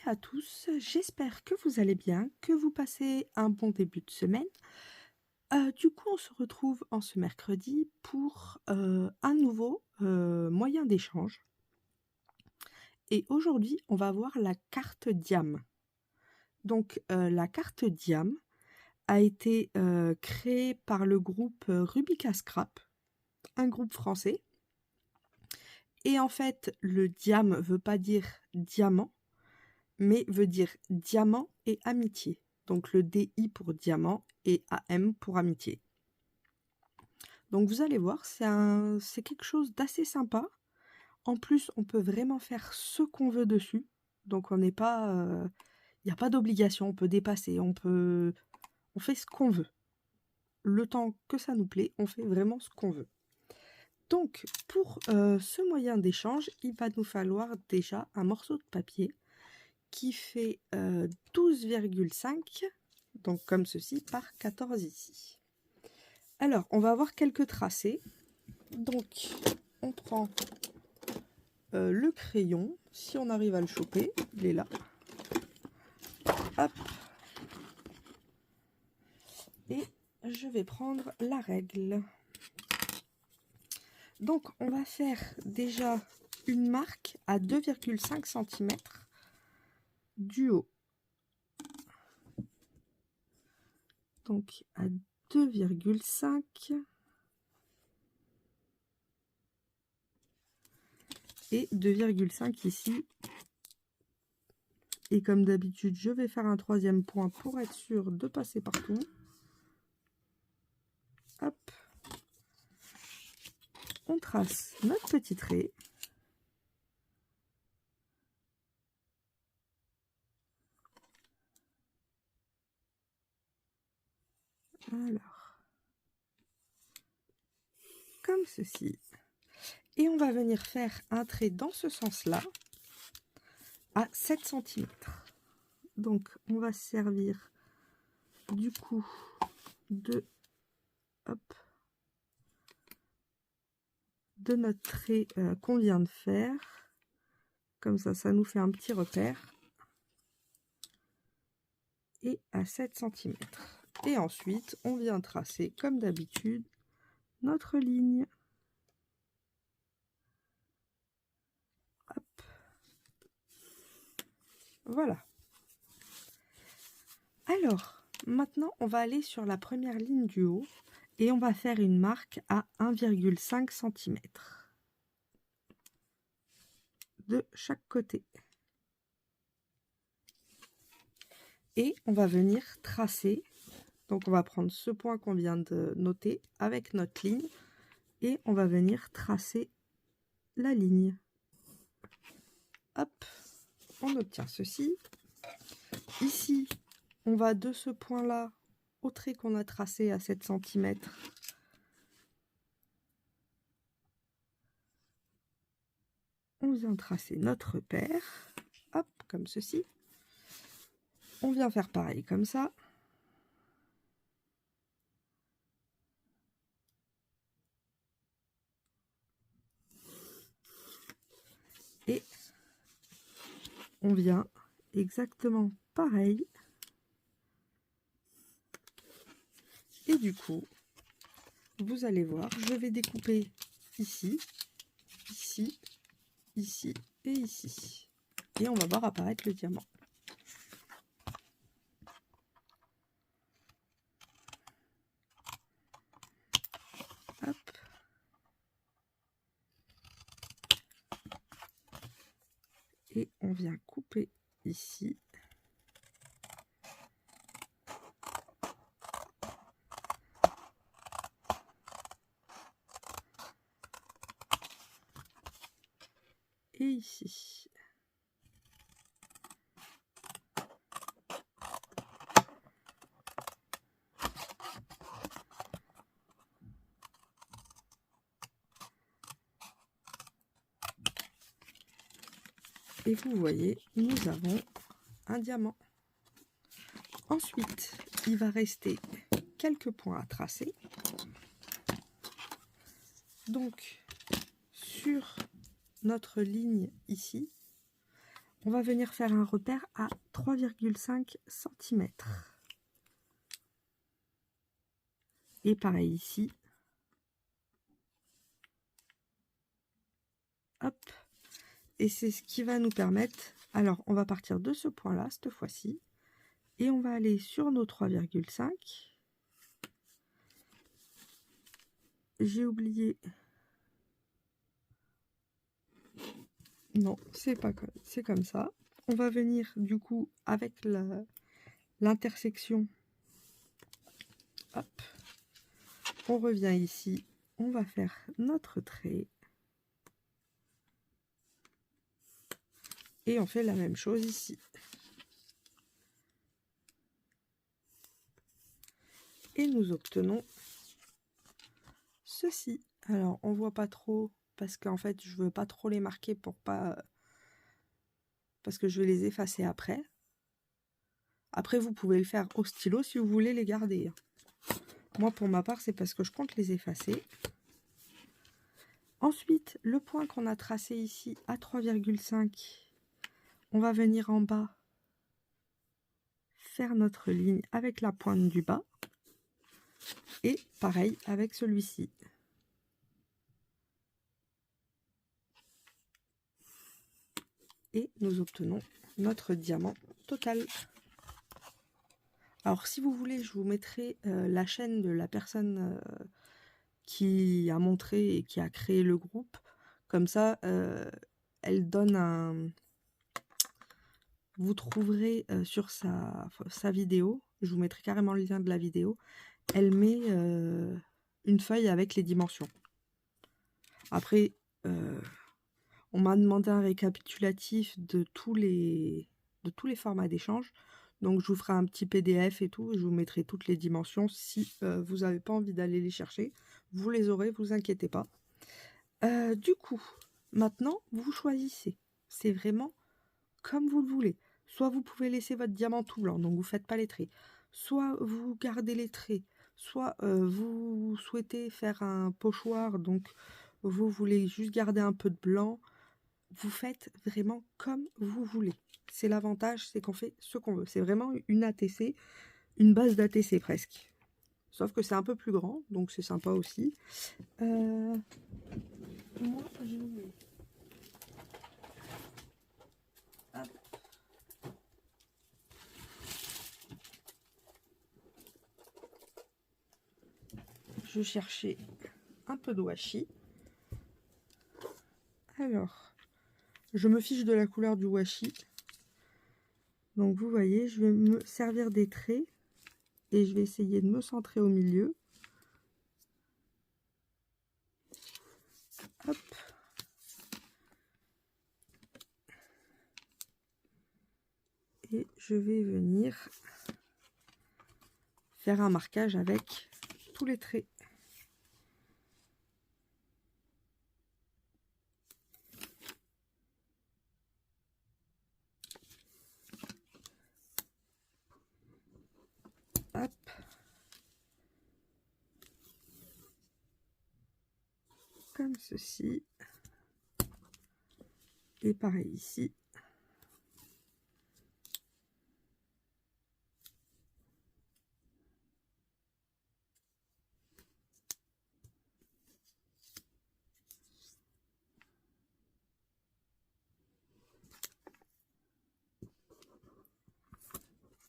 à tous, j'espère que vous allez bien, que vous passez un bon début de semaine. Du coup, on se retrouve en ce mercredi pour un nouveau moyen d'échange. Et aujourd'hui, on va voir la carte Diam. Donc, la carte Diam a été créée par le groupe Rubika Scrap, un groupe français. Et en fait, le Diam ne veut pas dire diamant, mais veut dire diamant et amitié. Donc le DI pour diamant et AM pour amitié. Donc vous allez voir, c'est quelque chose d'assez sympa. En plus, on peut vraiment faire ce qu'on veut dessus. Donc on n'est pas... il n'y a pas d'obligation, on peut dépasser, on fait ce qu'on veut. Le temps que ça nous plaît, on fait vraiment ce qu'on veut. Donc pour ce moyen d'échange, il va nous falloir déjà un morceau de papier qui fait 12,5, donc comme ceci, par 14 ici. Alors, on va avoir quelques tracés. Donc, on prend le crayon, si on arrive à le choper, il est là. Hop. Et je vais prendre la règle. Donc, on va faire déjà une marque à 2,5 cm du haut. Donc, à 2,5 et 2,5 ici. Et comme d'habitude, je vais faire un troisième point pour être sûr de passer partout. Hop. On trace notre petit trait. Alors, comme ceci. Et on va venir faire un trait dans ce sens-là à 7 cm. Donc, on va se servir du coup de, de notre trait qu'on vient de faire. Comme ça nous fait un petit repère. Et à 7 cm. Et ensuite, on vient tracer, comme d'habitude, notre ligne. Hop. Voilà. Alors, maintenant, on va aller sur la première ligne du haut et on va faire une marque à 1,5 cm de chaque côté. Et on va venir tracer. Donc, on va prendre ce point qu'on vient de noter avec notre ligne et on va venir tracer la ligne. Hop, on obtient ceci. Ici, on va de ce point-là au trait qu'on a tracé à 7 cm. On vient tracer notre repère, hop, comme ceci. On vient faire pareil comme ça. Et on vient exactement pareil. Et du coup, vous allez voir, je vais découper ici, ici, ici et ici. Et on va voir apparaître le diamant. Hop. Et on vient couper ici. Et ici. Et vous voyez, nous avons un diamant. Ensuite, il va rester quelques points à tracer. Donc, sur notre ligne ici, On va venir faire un repère à 3,5 cm. Et pareil ici. Hop. Et c'est ce qui va nous permettre... Alors, on va partir de ce point-là, cette fois-ci. Et on va aller sur nos 3,5. J'ai oublié... Non, c'est pas comme... c'est comme ça. On va venir, du coup, avec l'intersection. Hop. On revient ici. On va faire notre trait. Et on fait la même chose ici. Et nous obtenons ceci. Alors, on voit pas trop parce qu'en fait, je veux pas trop les marquer pour pas... parce que je vais les effacer après. Après, vous pouvez le faire au stylo si vous voulez les garder. Moi, pour ma part, c'est parce que je compte les effacer. Ensuite, le point qu'on a tracé ici à 3,5, on va venir en bas faire notre ligne avec la pointe du bas. Et pareil avec celui-ci. Et nous obtenons notre diamant total. Alors si vous voulez, je vous mettrai la chaîne de la personne qui a montré et qui a créé le groupe. Comme ça, elle donne un... Vous trouverez sur sa vidéo, je vous mettrai carrément le lien de la vidéo, elle met une feuille avec les dimensions. Après, on m'a demandé un récapitulatif de tous les formats d'échange. Donc je vous ferai un petit PDF et tout, et je vous mettrai toutes les dimensions. Si vous n'avez pas envie d'aller les chercher, vous les aurez, vous inquiétez pas. Du coup, maintenant, vous choisissez. C'est vraiment comme vous le voulez. Soit vous pouvez laisser votre diamant tout blanc, donc vous ne faites pas les traits. Soit vous gardez les traits. Soit vous souhaitez faire un pochoir, donc vous voulez juste garder un peu de blanc. Vous faites vraiment comme vous voulez. C'est l'avantage, c'est qu'on fait ce qu'on veut. C'est vraiment une ATC, une base d'ATC presque. Sauf que c'est un peu plus grand, donc c'est sympa aussi. Moi, je vais... Hop. Je cherchais un peu de washi. Alors, je me fiche de la couleur du washi. Donc vous voyez, je vais me servir des traits et je vais essayer de me centrer au milieu. Hop. Et je vais venir faire un marquage avec tous les traits. Hop. Comme ceci. Et pareil ici.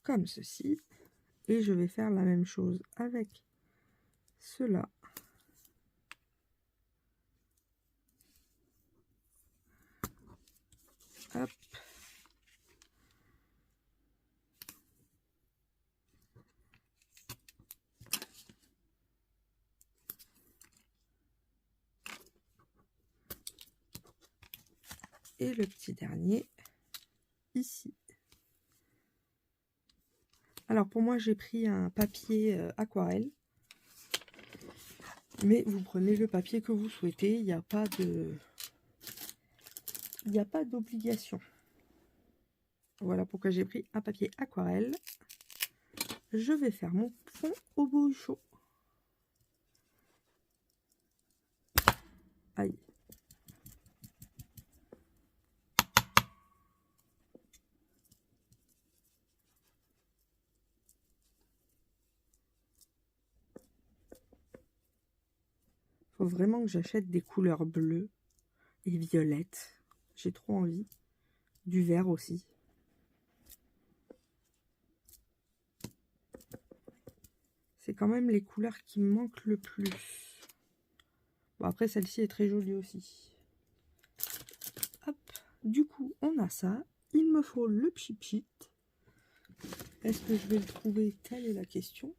Comme ceci. Et je vais faire la même chose avec cela. Hop. Et le petit dernier ici. Alors pour moi j'ai pris un papier aquarelle. Mais vous prenez le papier que vous souhaitez, il n'y a pas d'obligation. Voilà pourquoi j'ai pris un papier aquarelle. Je vais faire mon fond au bouchon. Aïe. Faut vraiment que j'achète des couleurs bleues et violettes. J'ai trop envie. Du vert aussi. C'est quand même les couleurs qui me manquent le plus. Bon, après, celle-ci est très jolie aussi. Hop. Du coup, on a ça. Il me faut le pchit-pchit. Est-ce que je vais le trouver? Telle est la question.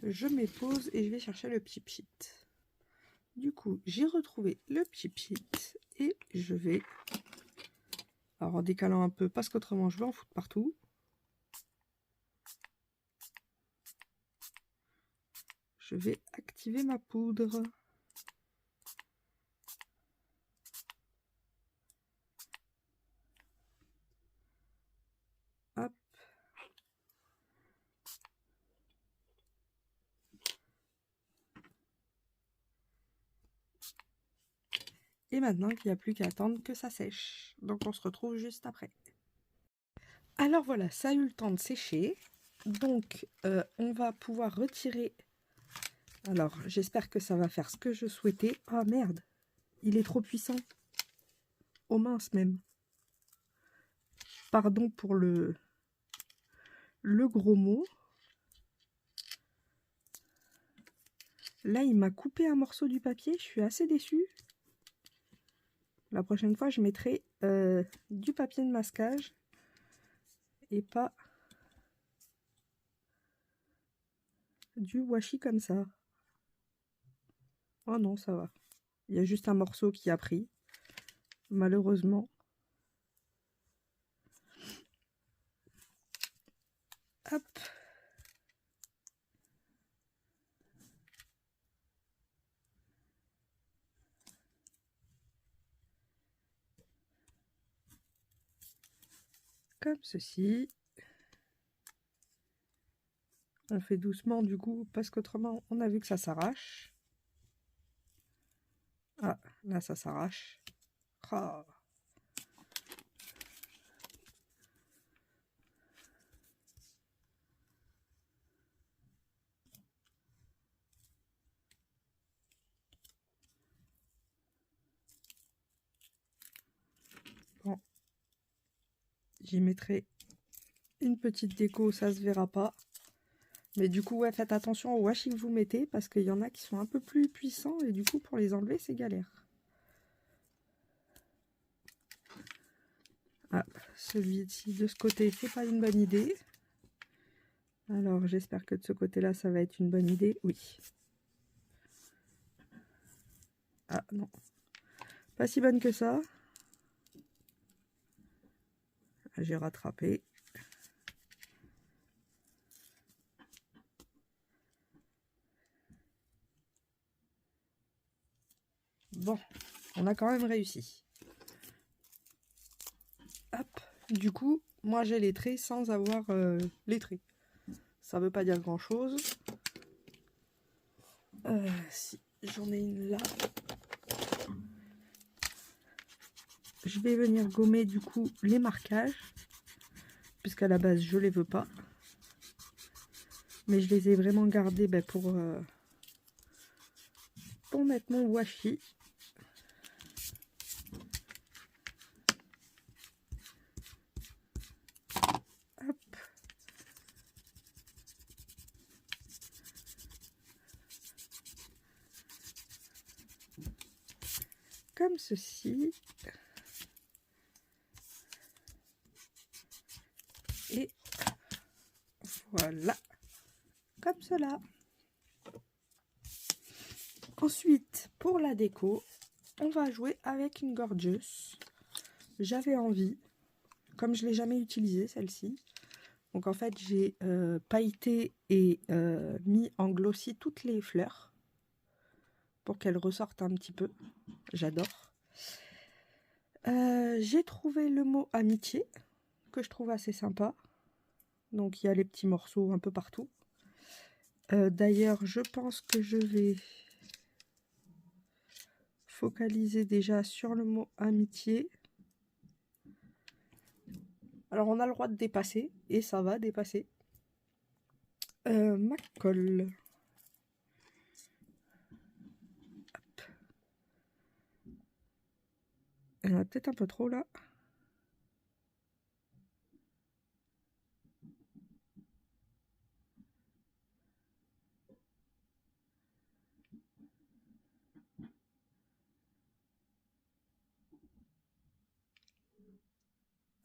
Je m'épose et je vais chercher le pchit-pchit. Du coup, j'ai retrouvé le pchit-pchit et je vais... Alors, en décalant un peu, parce qu'autrement, je vais en foutre partout. Je vais activer ma poudre. Hop. Et maintenant, il n'y a plus qu'à attendre que ça sèche. Donc, on se retrouve juste après. Alors voilà, ça a eu le temps de sécher. Donc, on va pouvoir retirer... Alors, j'espère que ça va faire ce que je souhaitais. Ah merde, il est trop puissant. Oh mince même. Pardon pour le gros mot. Là, il m'a coupé un morceau du papier. Je suis assez déçue. La prochaine fois, je mettrai du papier de masquage et pas du washi comme ça. Oh non, ça va. Il y a juste un morceau qui a pris. Malheureusement. Hop. Comme ceci. On fait doucement du coup, parce qu'autrement, on a vu que ça s'arrache. Ah, là, ça s'arrache. Ah. Bon. J'y mettrai une petite déco, ça se verra pas. Mais du coup, ouais, faites attention au washi que vous mettez, parce qu'il y en a qui sont un peu plus puissants, et du coup, pour les enlever, c'est galère. Ah, celui-ci de ce côté, c'est pas une bonne idée. Alors, j'espère que de ce côté-là, ça va être une bonne idée. Oui. Ah, non. Pas si bonne que ça. J'ai rattrapé. Bon, on a quand même réussi. Hop. Du coup, moi, j'ai les traits sans avoir les traits. Ça veut pas dire grand-chose. Si j'en ai une là. Je vais venir gommer du coup les marquages, puisqu'à la base je les veux pas. Mais je les ai vraiment gardés pour mettre mon washi. Hop. Comme ceci. Et voilà. Comme cela. Ensuite, pour la déco, on va jouer avec une Gorgeous. J'avais envie, comme je ne l'ai jamais utilisée celle-ci. Donc en fait, j'ai pailleté et mis en glossy toutes les fleurs pour qu'elles ressortent un petit peu. J'adore. J'ai trouvé le mot amitié, que je trouve assez sympa. Donc il y a les petits morceaux un peu partout. D'ailleurs, je pense que je vais focaliser déjà sur le mot amitié. Alors on a le droit de dépasser, et ça va dépasser. Ma colle. Hop. Il y en a peut-être un peu trop là.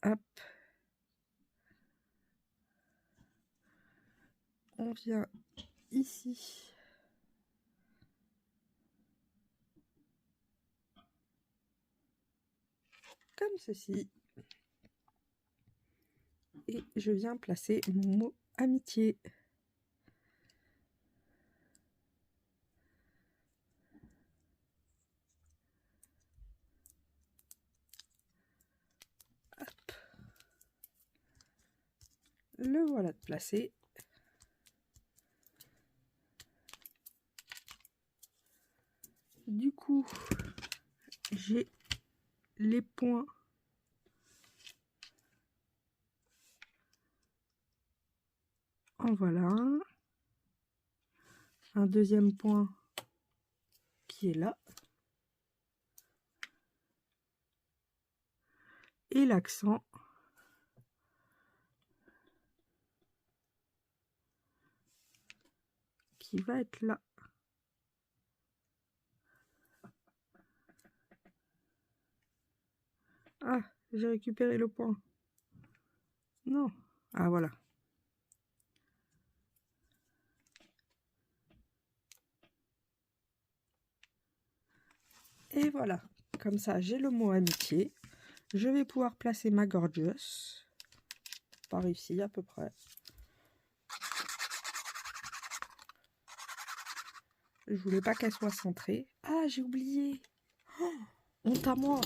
Hop. On vient ici. Comme ceci. Et je viens placer mon mot amitié. Hop. Le voilà de placé. Du coup, j'ai les points en voilà un deuxième point qui est là, et l'accent qui va être là. Ah, j'ai récupéré le point. Non. Ah, voilà. Et voilà. Comme ça, j'ai le mot amitié. Je vais pouvoir placer ma gorgeous. Par ici, à peu près. Je voulais pas qu'elle soit centrée. Ah, j'ai oublié. Oh, honte à moi.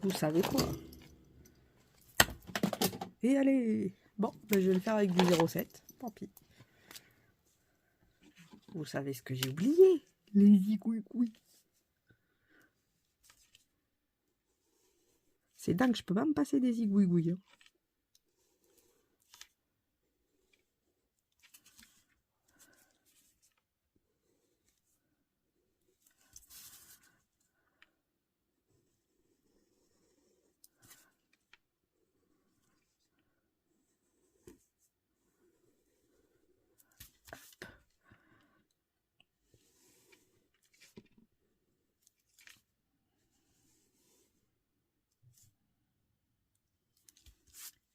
Vous savez quoi? Et allez. Bon, ben je vais le faire avec du 0,7. Tant pis. Vous savez ce que j'ai oublié? Les zigouigouis. C'est dingue, je peux pas me passer des zigouigouis. Hein.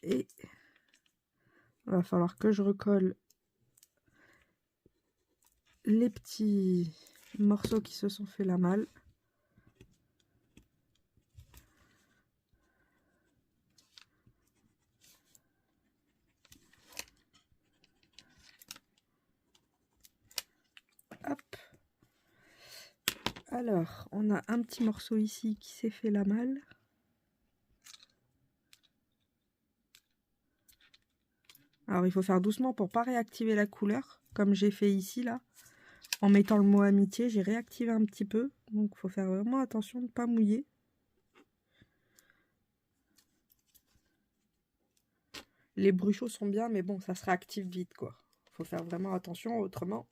Et il va falloir que je recolle les petits morceaux qui se sont fait la malle. Hop. Alors, on a un petit morceau ici qui s'est fait la malle. Alors, il faut faire doucement pour pas réactiver la couleur, comme j'ai fait ici, là. En mettant le mot amitié, j'ai réactivé un petit peu. Donc, il faut faire vraiment attention de ne pas mouiller. Les bruchos sont bien, mais bon, ça se réactive vite, quoi. Il faut faire vraiment attention, autrement,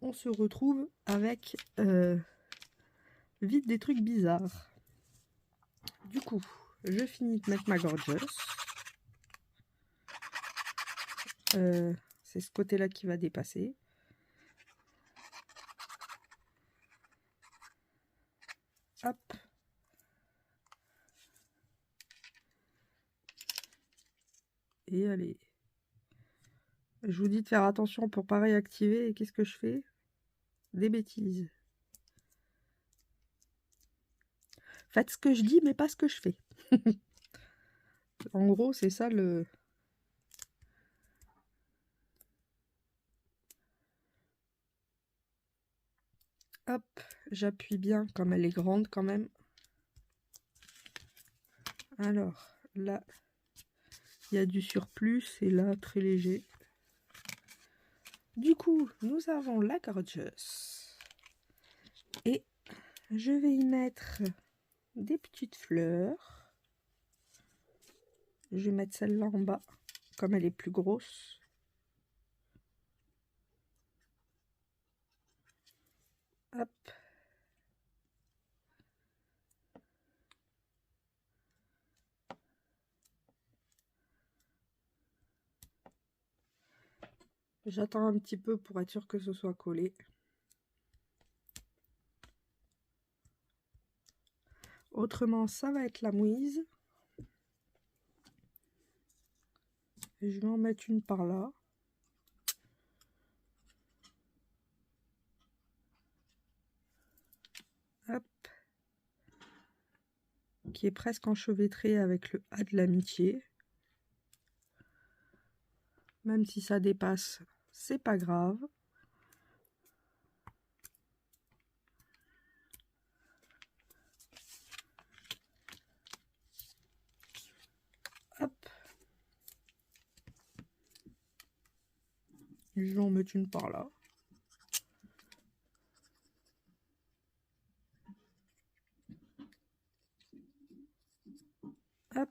on se retrouve avec vite des trucs bizarres. Du coup, je finis de mettre ma gorgeous. C'est ce côté-là qui va dépasser. Hop. Et allez. Je vous dis de faire attention pour pas réactiver. Et qu'est-ce que je fais? Des bêtises. Faites ce que je dis, mais pas ce que je fais. En gros, c'est ça le... Hop, j'appuie bien, comme elle est grande quand même. Alors, là, il y a du surplus, et là, très léger. Du coup, nous avons la gorgeous. Et je vais y mettre des petites fleurs. Je vais mettre celle-là en bas, comme elle est plus grosse. Hop. J'attends un petit peu pour être sûr que ce soit collé. Autrement, ça va être la mouise. Je vais en mettre une par là. Hop. Qui est presque enchevêtrée avec le A de l'amitié. Même si ça dépasse, c'est pas grave. Hop. Je vais en mettre une par là. Hop.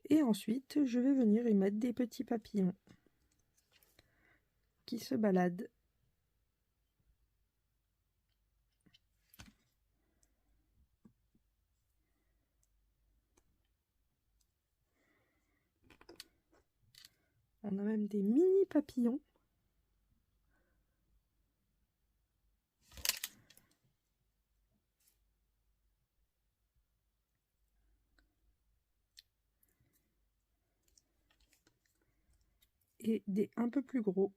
Et ensuite, je vais venir y mettre des petits papillons qui se baladent. On a même des mini papillons. Et des un peu plus gros.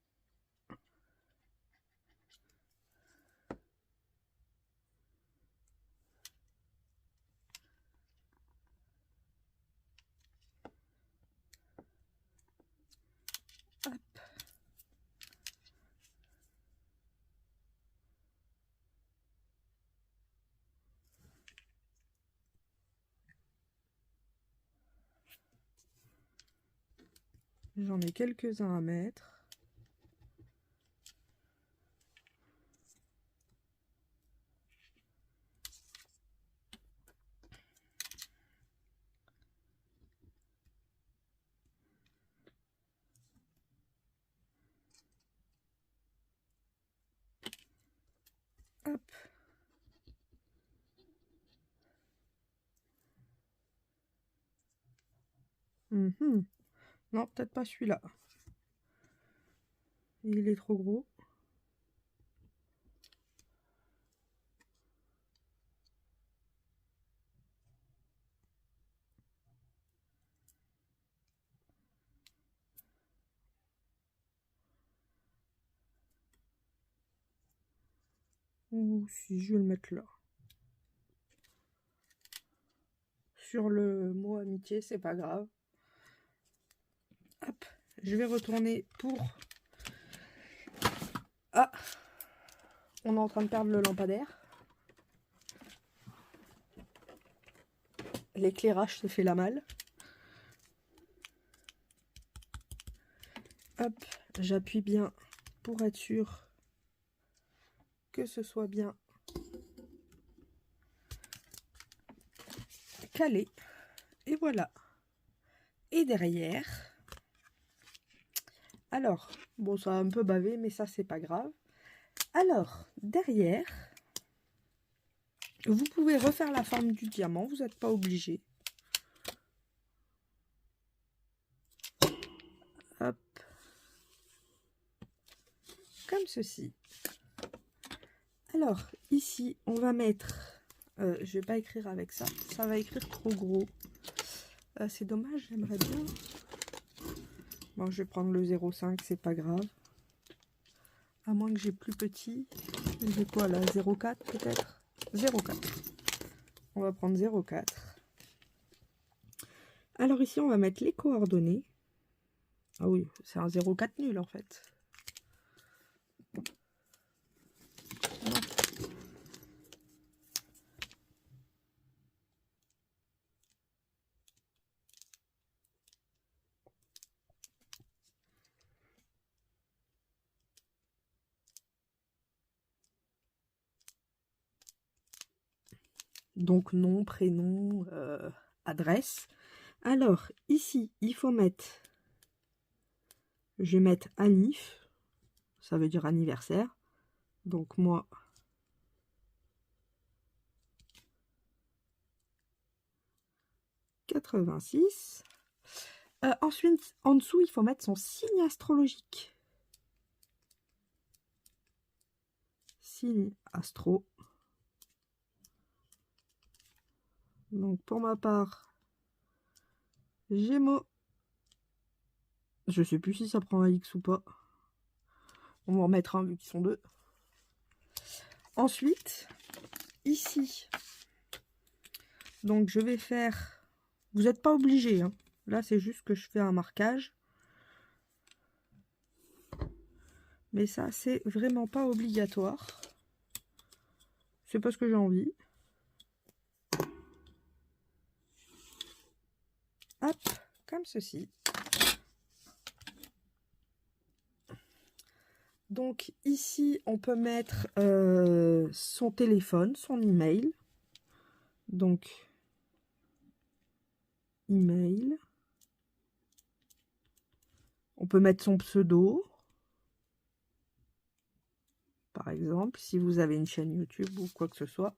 Hop. J'en ai quelques-uns à mettre. Hop. Non, peut-être pas celui-là. Il est trop gros. Ou si je vais le mettre là. Sur le mot amitié, c'est pas grave. Hop, je vais retourner pour... Ah, on est en train de perdre le lampadaire. L'éclairage se fait la malle. Hop, j'appuie bien pour être sûr que ce soit bien calé. Et voilà. Et derrière... Alors, bon, ça a un peu bavé, mais ça, c'est pas grave. Alors, derrière, vous pouvez refaire la forme du diamant, vous n'êtes pas obligé. Hop. Comme ceci. Alors, ici, on va mettre... je vais pas écrire avec ça. Ça va écrire trop gros. C'est dommage, j'aimerais bien... Bon, je vais prendre le 0,5, c'est pas grave. À moins que j'ai plus petit. J'ai quoi là? 0,4 peut-être? 0,4. On va prendre 0,4. Alors ici, on va mettre les coordonnées. Ah oui, c'est un 0,4 nul en fait. Non. Donc nom, prénom, adresse. Alors, ici, il faut mettre, je vais mettre anniv, ça veut dire anniversaire. Donc moi, « 86. Ensuite, en dessous, il faut mettre son signe astrologique. Signe astro. Donc pour ma part, Gémeaux. Je sais plus si ça prend un X ou pas. On va en mettre un vu qu'ils sont deux. Ensuite, ici, donc je vais faire... Vous n'êtes pas obligé, hein. Là, c'est juste que je fais un marquage. Mais ça, c'est vraiment pas obligatoire. C'est parce que j'ai envie. Hop, comme ceci. Donc ici, on peut mettre son téléphone, son email. Donc, email. On peut mettre son pseudo. Par exemple, si vous avez une chaîne YouTube ou quoi que ce soit.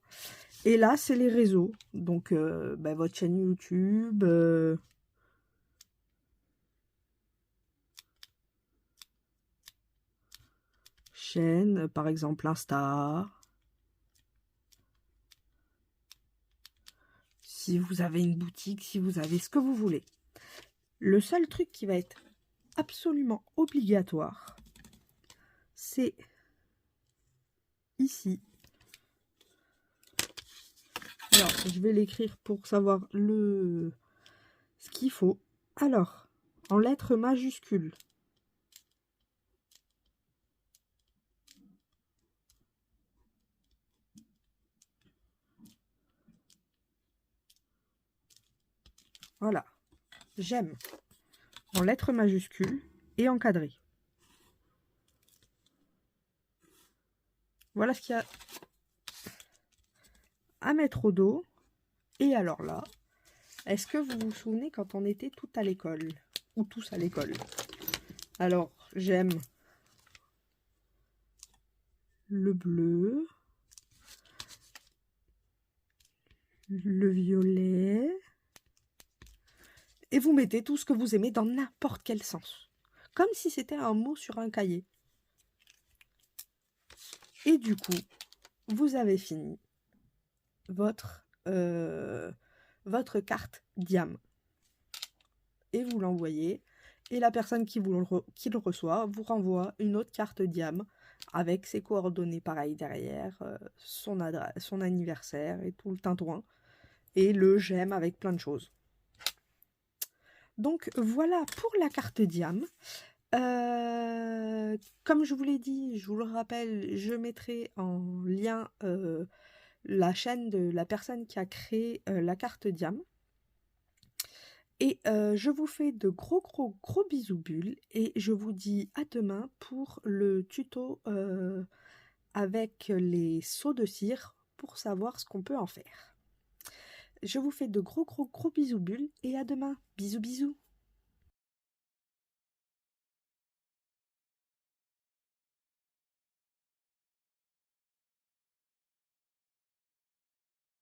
Et là, c'est les réseaux. Donc, votre chaîne YouTube... chaîne, par exemple Insta. Si vous avez une boutique, si vous avez ce que vous voulez. Le seul truc qui va être absolument obligatoire, c'est ici. Alors, je vais l'écrire pour savoir ce qu'il faut. Alors, en lettres majuscules. Voilà. J'aime. En lettres majuscules et encadré. Voilà ce qu'il y a à mettre au dos. Et alors là, est-ce que vous vous souvenez quand on était tout à l'école? Ou tous à l'école? Alors, j'aime le bleu, le violet, et vous mettez tout ce que vous aimez dans n'importe quel sens. Comme si c'était un mot sur un cahier. Et du coup, vous avez fini votre carte Diam. Et vous l'envoyez. Et la personne qui le reçoit vous renvoie une autre carte Diam avec ses coordonnées pareilles derrière, son adresse, son anniversaire et tout le tintouin. Et le j'aime avec plein de choses. Donc voilà pour la carte Diam. Comme je vous l'ai dit, je vous le rappelle, je mettrai en lien la chaîne de la personne qui a créé la carte Diam. Et je vous fais de gros bisous bulles et je vous dis à demain pour le tuto avec les seaux de cire pour savoir ce qu'on peut en faire. Je vous fais de gros bisous bulles et à demain. Bisous bisous.